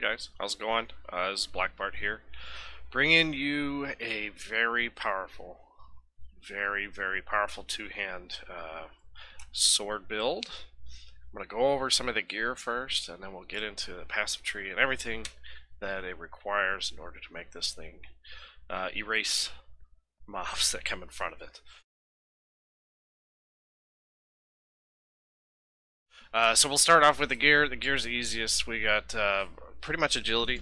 guys, how's it going? This is Black Bart here, bringing you a very powerful two-hand sword build. I'm going to go over some of the gear first, and then we'll get into the passive tree and everything that it requires in order to make this thing erase mobs that come in front of it. So we'll start off with the gear. The gear's the easiest. We got pretty much agility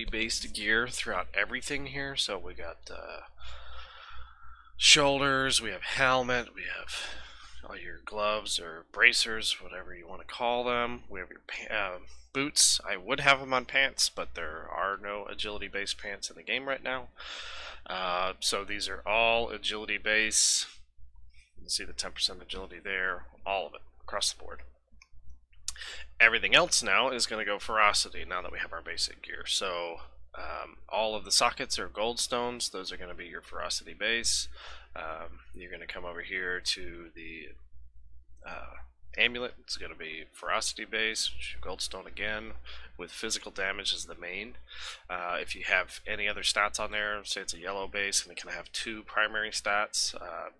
based gear throughout everything here. So we got shoulders, we have helmet, we have all your gloves or bracers, whatever you want to call them. We have your boots. I would have them on pants, but there are no agility based pants in the game right now. So these are all agility base. You can see the 10% agility there, all of it across the board. Everything else now is going to go ferocity now that we have our basic gear. So all of the sockets are gold stones. Those are going to be your ferocity base. You're going to come over here to the amulet. It's going to be ferocity base, goldstone again, with physical damage as the main. If you have any other stats on there, say it's a yellow base and it can have two primary stats,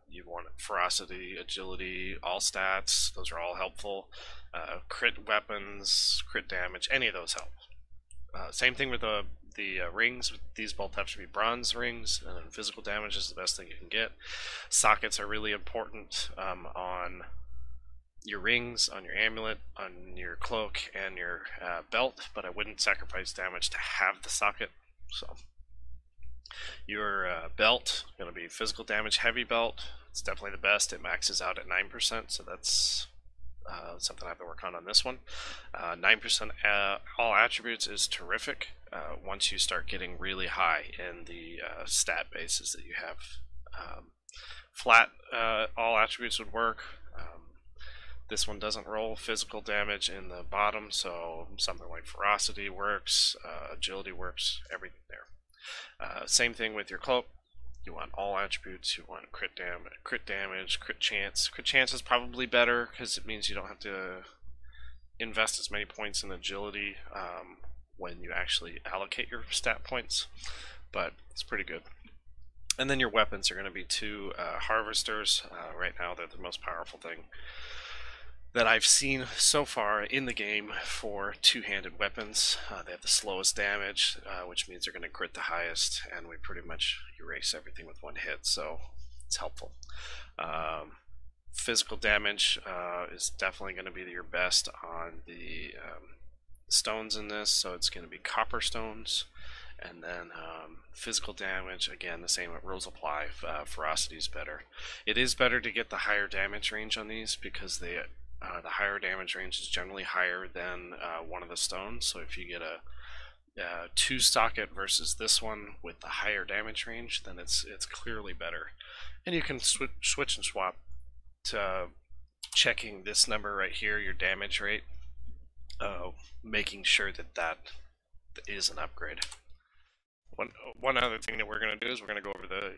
you want ferocity, agility, all stats. Those are all helpful. Crit weapons, crit damage, any of those help. Same thing with the rings. These both have to be bronze rings, and then physical damage is the best thing you can get. Sockets are really important on your rings, on your amulet, on your cloak, and your belt, but I wouldn't sacrifice damage to have the socket. So your belt going to be physical damage heavy belt. It's definitely the best. It maxes out at 9%, so that's something I have to work on this one. 9% all attributes is terrific once you start getting really high in the stat bases that you have. Flat all attributes would work. This one doesn't roll physical damage in the bottom, so something like ferocity works, agility works, everything there. Same thing with your cloak. You want all attributes. You want crit damage, crit chance. Crit chance is probably better because it means you don't have to invest as many points in agility when you actually allocate your stat points, but it's pretty good. And then your weapons are going to be two harvesters. Right now they're the most powerful thing that I've seen so far in the game for two-handed weapons. They have the slowest damage, which means they're going to crit the highest, and we pretty much erase everything with one hit, so it's helpful. Physical damage is definitely going to be your best on the stones in this, so it's going to be copper stones. And then physical damage, again, the same rules apply. Ferocity is better. It is better to get the higher damage range on these because the higher damage range is generally higher than one of the stones. So if you get a 2 socket versus this one with the higher damage range, then it's clearly better. And you can switch and swap to checking this number right here, your damage rate, making sure that that is an upgrade. One other thing that we're going to do is we're going to go over the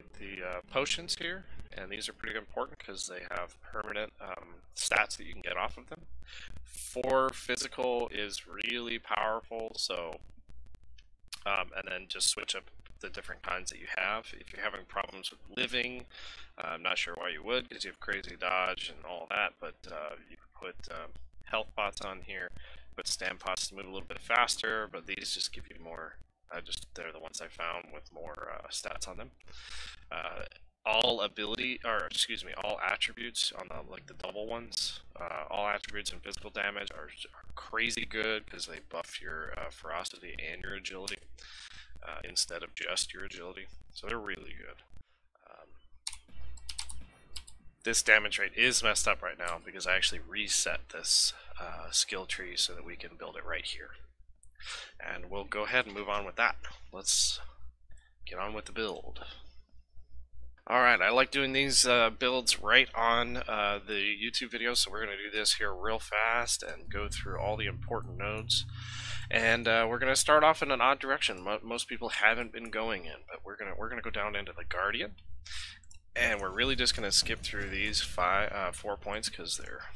potions here, and these are pretty important because they have permanent stats that you can get off of them. 4 physical is really powerful, so and then just switch up the different kinds that you have. If you're having problems with living, I'm not sure why you would because you have crazy dodge and all that, but you can put health pots on here, put stamp pots to move a little bit faster, but these just give you more. They're the ones I found with more stats on them. All attributes on the double ones, all attributes and physical damage are crazy good because they buff your ferocity and your agility instead of just your agility. So they're really good. This damage rate is messed up right now because I actually reset this skill tree so that we can build it right here. And we'll go ahead and move on with that. Let's get on with the build. Alright, I like doing these builds right on the YouTube video, so we're going to do this here real fast and go through all the important nodes. And we're going to start off in an odd direction. Most people haven't been going in, but we're gonna go down into the Guardian. And we're really just going to skip through these 4 points because they're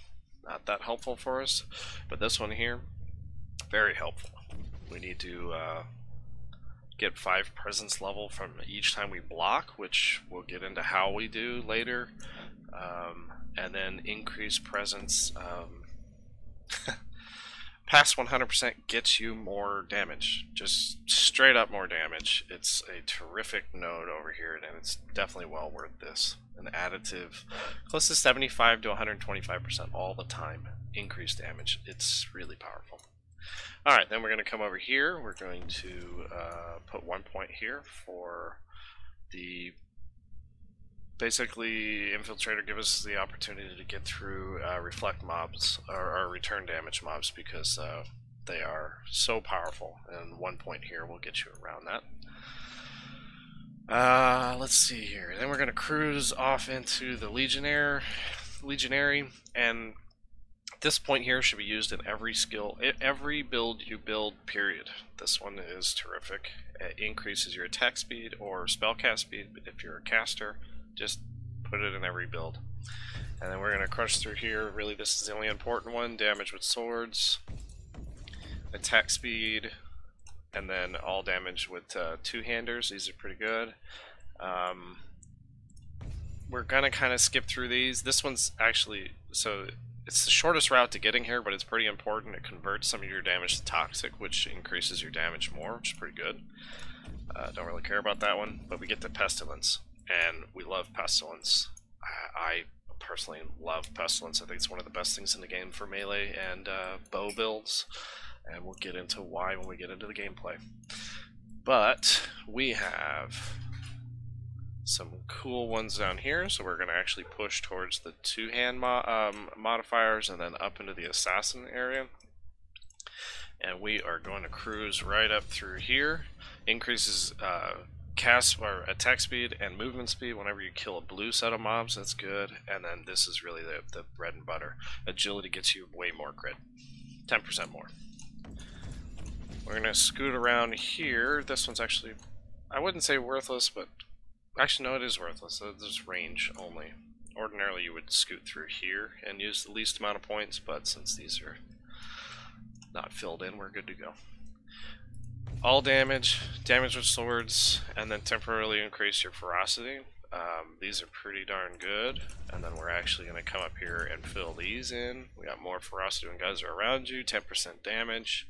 not that helpful for us. But this one here, very helpful. We need to get 5 presence level from each time we block, which we'll get into how we do later. And then increase presence. Past 100% gets you more damage, just straight up more damage. It's a terrific node over here, and it's definitely well worth this. An additive, close to 75 to 125% all the time, increased damage. It's really powerful. Alright, then we're going to come over here. We're going to put 1 point here for the... Basically, Infiltrator gives us the opportunity to get through reflect mobs, or return damage mobs, because they are so powerful, and 1 point here will get you around that. Let's see here. Then we're going to cruise off into the Legionary, and this point here should be used in every skill, every build you build, period. This one is terrific. It increases your attack speed or spellcast speed if you're a caster. Just put it in every build. And then we're going to crush through here. Really, this is the only important one. Damage with swords, attack speed, and then all damage with two-handers. These are pretty good. We're going to kind of skip through these. This one's actually... so it's the shortest route to getting here, but it's pretty important. It converts some of your damage to toxic, which increases your damage more, which is pretty good. Don't really care about that one, but we get to Pestilence, and we love Pestilence. I personally love Pestilence. I think it's one of the best things in the game for melee and bow builds, and we'll get into why when we get into the gameplay. But we have some cool ones down here, so we're going to actually push towards the two-hand modifiers and then up into the assassin area. And we are going to cruise right up through here. Increases cast or attack speed and movement speed whenever you kill a blue set of mobs. That's good. And then this is really the bread and butter. Agility gets you way more crit, 10% more. We're going to scoot around here. This one's actually, I wouldn't say worthless, but actually, no, it is worthless. There's range only. Ordinarily, you would scoot through here and use the least amount of points, but since these are not filled in, we're good to go. All damage, damage with swords, and then temporarily increase your ferocity. These are pretty darn good. And then we're actually going to come up here and fill these in. We got more ferocity when guys are around you, 10% damage.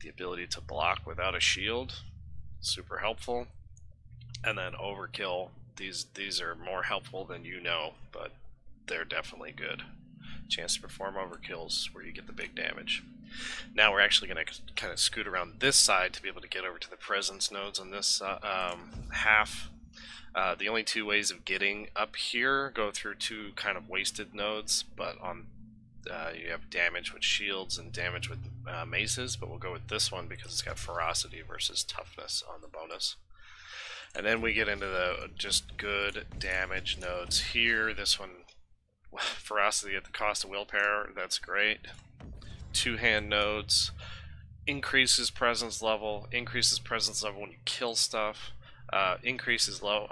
The ability to block without a shield, super helpful. And then overkill, these are more helpful than you know, but they're definitely good. Chance to perform overkills where you get the big damage. Now we're actually going to kind of scoot around this side to be able to get over to the presence nodes on this half. The only two ways of getting up here go through two kind of wasted nodes, but on you have damage with shields and damage with maces, but we'll go with this one because it's got ferocity versus toughness on the bonus. And then we get into the just good damage nodes here. This one, ferocity at the cost of willpower, that's great. Two-hand nodes, increases presence level when you kill stuff, increases low.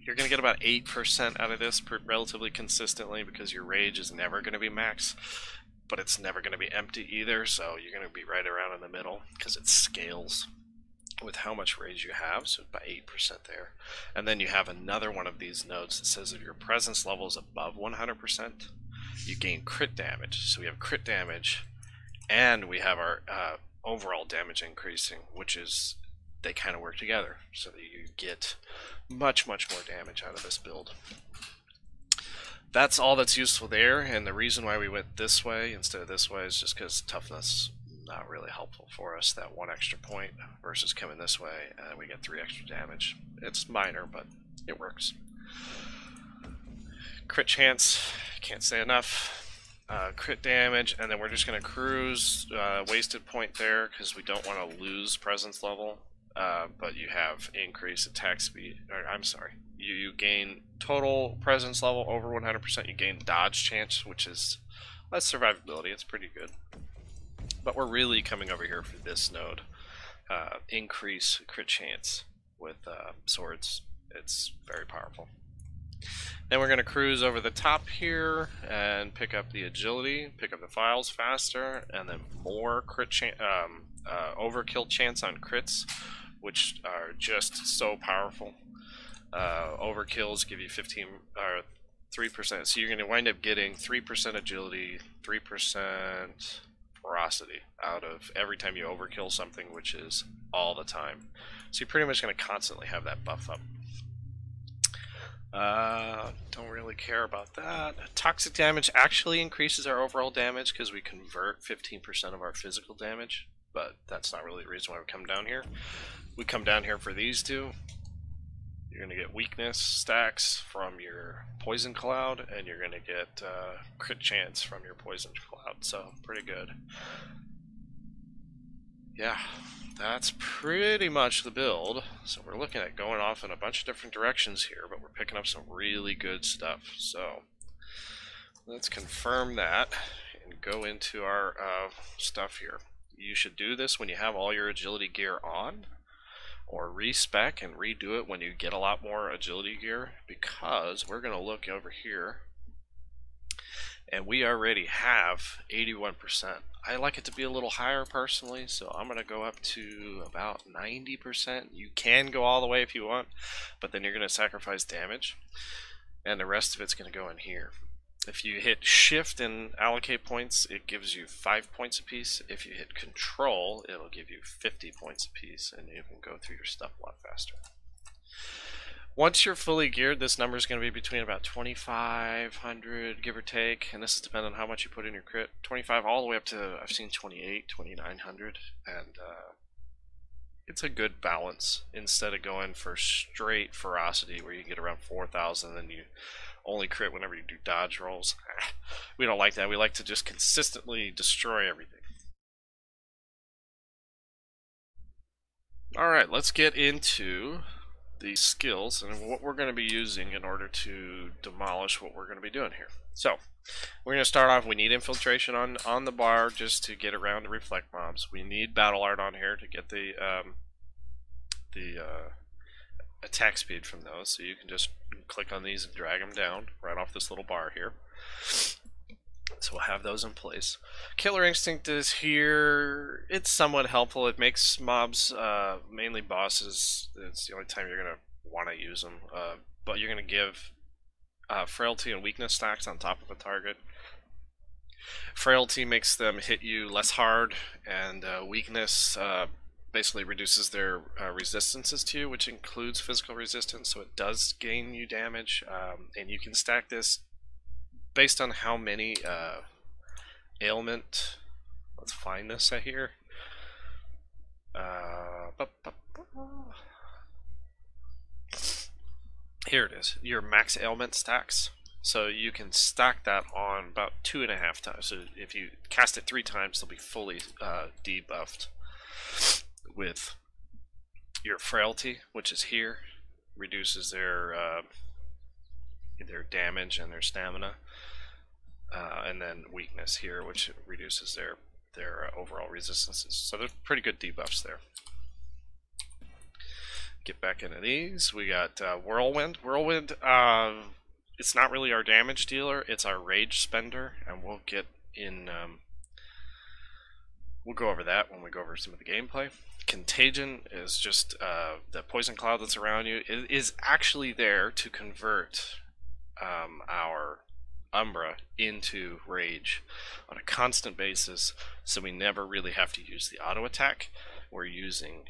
You're going to get about 8% out of this relatively consistently because your rage is never going to be max, but it's never going to be empty either, so you're going to be right around in the middle because it scales with how much rage you have, so about 8% there. And then you have another one of these nodes that says if your presence level is above 100%, you gain crit damage. So we have crit damage, and we have our overall damage increasing, which is, they kind of work together, so that you get much, much more damage out of this build. That's all that's useful there, and the reason why we went this way instead of this way is just because toughness not really helpful for us, that 1 extra point versus coming this way and we get 3 extra damage. It's minor, but it works. Crit chance, can't say enough. Crit damage, and then we're just going to cruise wasted point there because we don't want to lose presence level, but you have increased attack speed, or I'm sorry, you gain total presence level over 100%, you gain dodge chance, which is less survivability. It's pretty good. But we're really coming over here for this node. Increase crit chance with swords. It's very powerful. Then we're going to cruise over the top here and pick up the agility, pick up the files faster, and then more crit overkill chance on crits, which are just so powerful. Overkills give you 15 or 3%, so you're going to wind up getting 3% agility, 3% ferocity out of every time you overkill something, which is all the time. So you're pretty much going to constantly have that buff up. Don't really care about that. Toxic damage actually increases our overall damage because we convert 15% of our physical damage, but that's not really the reason why we come down here. We come down here for these two. You're going to get weakness stacks from your poison cloud, and you're going to get crit chance from your poison cloud, so pretty good. Yeah, that's pretty much the build. So we're looking at going off in a bunch of different directions here, but we're picking up some really good stuff. So let's confirm that and go into our stuff here. You should do this when you have all your agility gear on, or respec and redo it when you get a lot more agility gear, because we're going to look over here and we already have 81%. I like it to be a little higher personally, so I'm going to go up to about 90%. You can go all the way if you want, but then you're going to sacrifice damage, and the rest of it's going to go in here. If you hit shift and allocate points, it gives you 5 points apiece. If you hit control, it'll give you 50 points apiece, and you can go through your stuff a lot faster. Once you're fully geared, this number is going to be between about 2,500, give or take, and this is depending on how much you put in your crit. 25 all the way up to, I've seen 28, 2,900, and it's a good balance instead of going for straight ferocity where you get around 4,000 and then you only crit whenever you do dodge rolls. We don't like that. We like to just consistently destroy everything. Alright, let's get into the skills and what we're going to be using in order to demolish what we're going to be doing here. So, we're going to start off, we need infiltration on the bar just to get around to reflect mobs. We need battle art on here to get the attack speed from those, so you can just click on these and drag them down right off this little bar here. So we'll have those in place. Killer Instinct is here. It's somewhat helpful. It makes mobs, mainly bosses, it's the only time you're going to want to use them, but you're going to give frailty and weakness stacks on top of a target. Frailty makes them hit you less hard, and weakness basically reduces their resistances to you, which includes physical resistance, so it does gain you damage, and you can stack this based on how many ailment. Let's find this at here. Here it is, your max ailment stacks. So you can stack that on about 2.5 times. So if you cast it 3 times, they'll be fully debuffed. With your frailty, which is here, reduces their damage and their stamina, and then weakness here, which reduces their overall resistances. So there's pretty good debuffs there. Get back into these. We got Whirlwind. Whirlwind, it's not really our damage dealer, it's our rage spender, and we'll get in. We'll go over that when we go over some of the gameplay. Contagion is just the poison cloud that's around you. It is actually there to convert our Umbra into rage on a constant basis, so we never really have to use the auto attack. We're using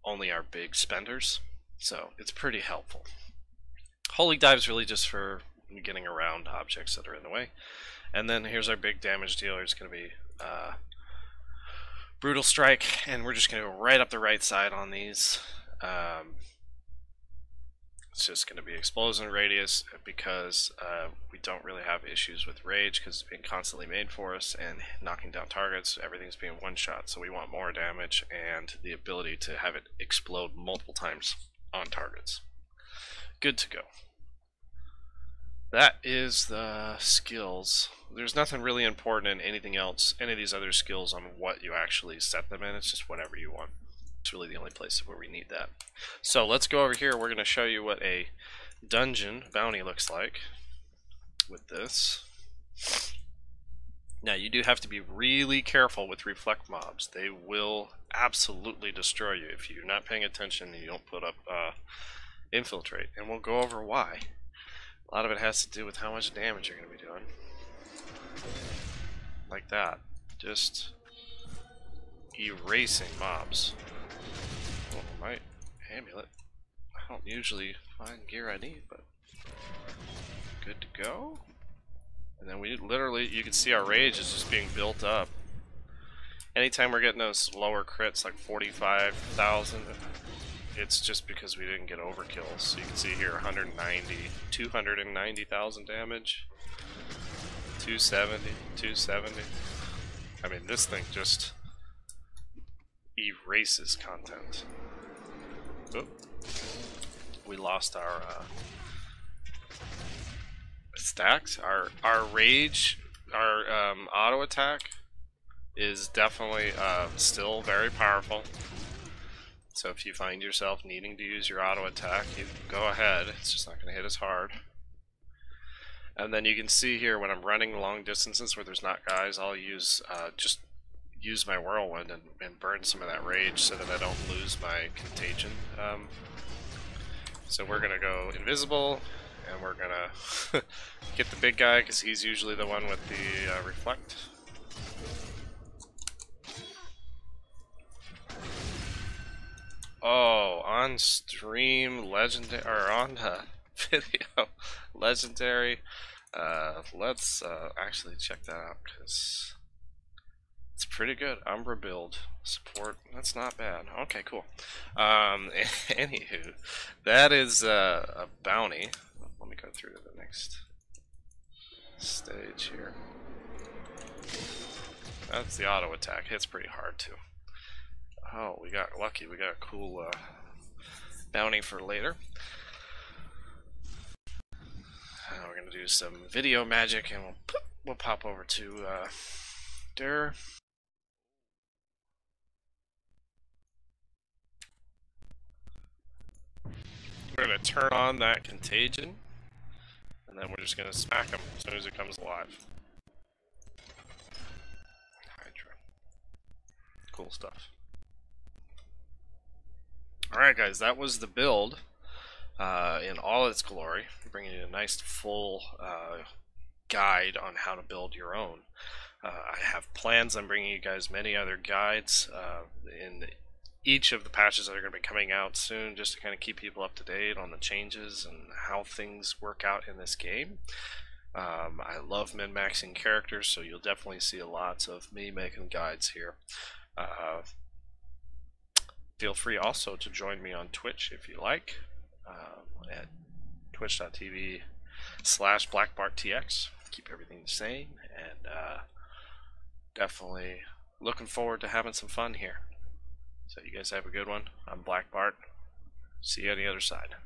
only our big spenders, so it's pretty helpful. Holy Dive is really just for getting around objects that are in the way. And then here's our big damage dealer. It's going to be Brutal Strike, and we're just going to go right up the right side on these. It's just going to be Explosion Radius because we don't really have issues with Rage because it's being constantly made for us, and knocking down targets, everything's being one-shot, so we want more damage and the ability to have it explode multiple times on targets. Good to go. That is the skills. There's nothing really important in anything else, any of these other skills on what you actually set them in. It's just whatever you want. It's really the only place where we need that. So let's go over here. We're going to show you what a dungeon bounty looks like with this. Now you do have to be really careful with reflect mobs. They will absolutely destroy you if you're not paying attention and you don't put up infiltrate, and we'll go over why. A lot of it has to do with how much damage you're going to be doing. Like that. Just erasing mobs. Oh, my amulet. I don't usually find gear I need, but good to go. And then we literally, you can see our rage is just being built up. Anytime we're getting those lower crits, like 45,000, it's just because we didn't get overkills. So you can see here 290,000 damage, 270, 270. I mean, this thing just erases content. Oop. We lost our stacks. Our rage, our auto attack is definitely still very powerful. So if you find yourself needing to use your auto attack, you go ahead. It's just not going to hit as hard. And then you can see here when I'm running long distances where there's not guys, I'll use just use my whirlwind and burn some of that rage so that I don't lose my contagion. So we're gonna go invisible, and we're gonna get the big guy because he's usually the one with the reflect. Oh, on stream legendary, or on video legendary. Let's actually check that out because it's pretty good. Umbra build support. That's not bad. Okay, cool. Anywho, that is a bounty. Let me go through to the next stage here. That's the auto attack. Hits pretty hard too. Oh, we got lucky. We got a cool bounty for later. We're gonna do some video magic, and we'll pop over to Dur. We're gonna turn on that contagion, and then we're just gonna smack him as soon as it comes alive. Hydra. Cool stuff. Alright guys, that was the build in all its glory, bringing you a nice full guide on how to build your own. I have plans on bringing you guys many other guides in each of the patches that are going to be coming out soon, just to kind of keep people up to date on the changes and how things work out in this game. I love min-maxing characters, so you'll definitely see lots of me making guides here. Feel free also to join me on Twitch if you like, at twitch.tv/blackbarttx. Keep everything the same, and definitely looking forward to having some fun here. So you guys have a good one. I'm Black Bart. See you on the other side.